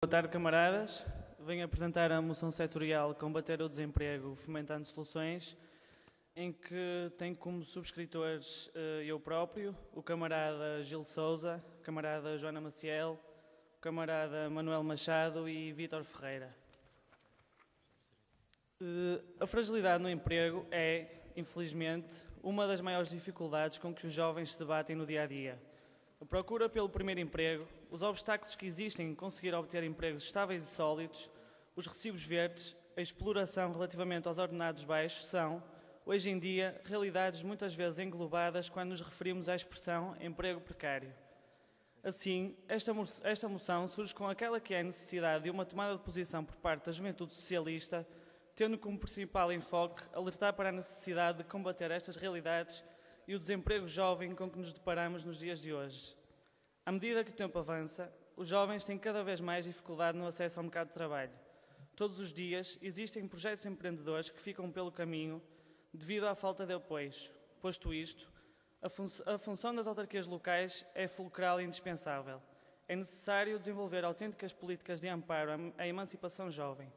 Boa tarde, camaradas. Venho apresentar a moção setorial Combater o Desemprego Fomentando Soluções, em que tenho como subscritores eu próprio, o camarada Gil Sousa, a camarada Joana Maciel, o camarada Manuel Machado e Vítor Ferreira. A fragilidade no emprego é, infelizmente, uma das maiores dificuldades com que os jovens se debatem no dia-a-dia. A procura pelo primeiro emprego, os obstáculos que existem em conseguir obter empregos estáveis e sólidos, os recibos verdes, a exploração relativamente aos ordenados baixos são, hoje em dia, realidades muitas vezes englobadas quando nos referimos à expressão emprego precário. Assim, esta moção surge com aquela que é a necessidade de uma tomada de posição por parte da juventude socialista, tendo como principal enfoque alertar para a necessidade de combater estas realidades e o desemprego jovem com que nos deparamos nos dias de hoje. À medida que o tempo avança, os jovens têm cada vez mais dificuldade no acesso ao mercado de trabalho. Todos os dias existem projetos empreendedores que ficam pelo caminho devido à falta de apoios. Posto isto, a função das autarquias locais é fulcral e indispensável. É necessário desenvolver autênticas políticas de amparo à emancipação jovem.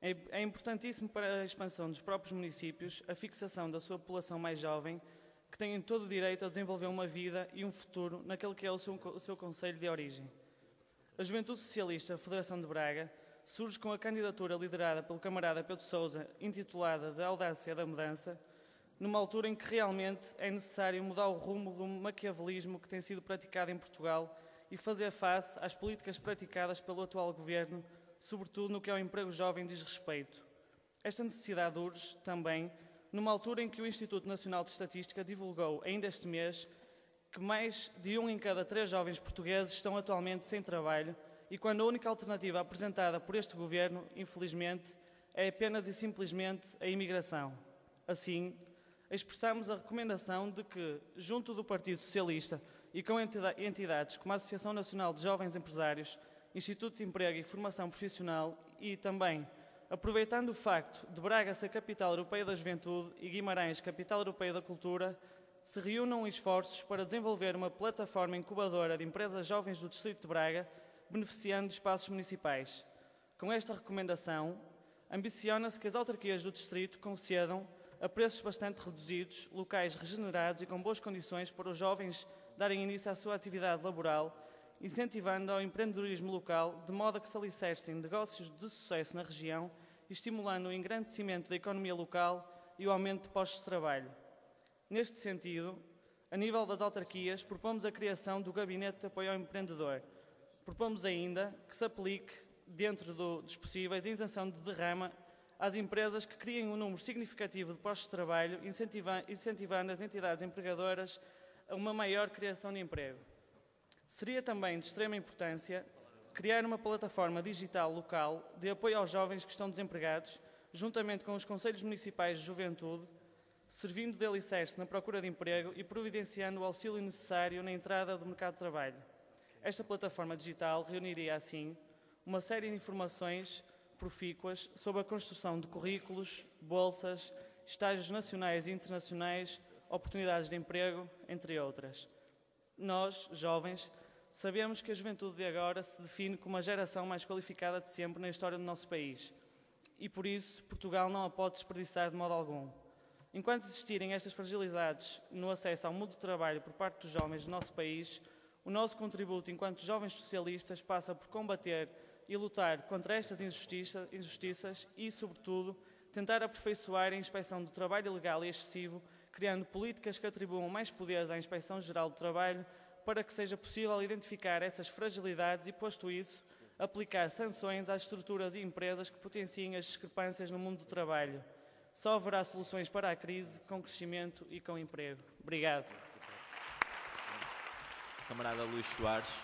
É importantíssimo para a expansão dos próprios municípios a fixação da sua população mais jovem, que têm todo o direito a desenvolver uma vida e um futuro naquele que é o seu concelho de origem. A Juventude Socialista Federação de Braga surge com a candidatura liderada pelo camarada Pedro Sousa, intitulada de Audácia da Mudança, numa altura em que realmente é necessário mudar o rumo do maquiavelismo que tem sido praticado em Portugal e fazer face às políticas praticadas pelo atual governo, sobretudo no que ao emprego jovem diz respeito. Esta necessidade urge também numa altura em que o Instituto Nacional de Estatística divulgou, ainda este mês, que mais de 1 em cada 3 jovens portugueses estão atualmente sem trabalho e quando a única alternativa apresentada por este governo, infelizmente, é apenas e simplesmente a imigração. Assim, expressamos a recomendação de que, junto do Partido Socialista e com entidades como a Associação Nacional de Jovens Empresários, Instituto de Emprego e Formação Profissional e também aproveitando o facto de Braga ser capital europeia da juventude e Guimarães capital europeia da cultura, se reúnam esforços para desenvolver uma plataforma incubadora de empresas jovens do Distrito de Braga, beneficiando de espaços municipais. Com esta recomendação, ambiciona-se que as autarquias do Distrito concedam, a preços bastante reduzidos, locais regenerados e com boas condições para os jovens darem início à sua atividade laboral, incentivando ao empreendedorismo local, de modo a que se alicercem negócios de sucesso na região e estimulando o engrandecimento da economia local e o aumento de postos de trabalho. Neste sentido, a nível das autarquias, propomos a criação do Gabinete de Apoio ao Empreendedor. Propomos ainda que se aplique, dentro dos possíveis, a isenção de derrama às empresas que criem um número significativo de postos de trabalho, incentivando as entidades empregadoras a uma maior criação de emprego. Seria também de extrema importância criar uma plataforma digital local de apoio aos jovens que estão desempregados, juntamente com os Conselhos Municipais de Juventude, servindo de alicerce na procura de emprego e providenciando o auxílio necessário na entrada do mercado de trabalho. Esta plataforma digital reuniria, assim, uma série de informações profícuas sobre a construção de currículos, bolsas, estágios nacionais e internacionais, oportunidades de emprego, entre outras. Nós, jovens, sabemos que a juventude de agora se define como a geração mais qualificada de sempre na história do nosso país e, por isso, Portugal não a pode desperdiçar de modo algum. Enquanto existirem estas fragilidades no acesso ao mundo do trabalho por parte dos jovens do nosso país, o nosso contributo enquanto jovens socialistas passa por combater e lutar contra estas injustiças e, sobretudo, tentar aperfeiçoar a inspeção do trabalho ilegal e excessivo, criando políticas que atribuam mais poderes à Inspeção Geral do Trabalho para que seja possível identificar essas fragilidades e, posto isso, aplicar sanções às estruturas e empresas que potenciem as discrepâncias no mundo do trabalho. Só haverá soluções para a crise com crescimento e com emprego. Obrigado. Camarada Luís Soares.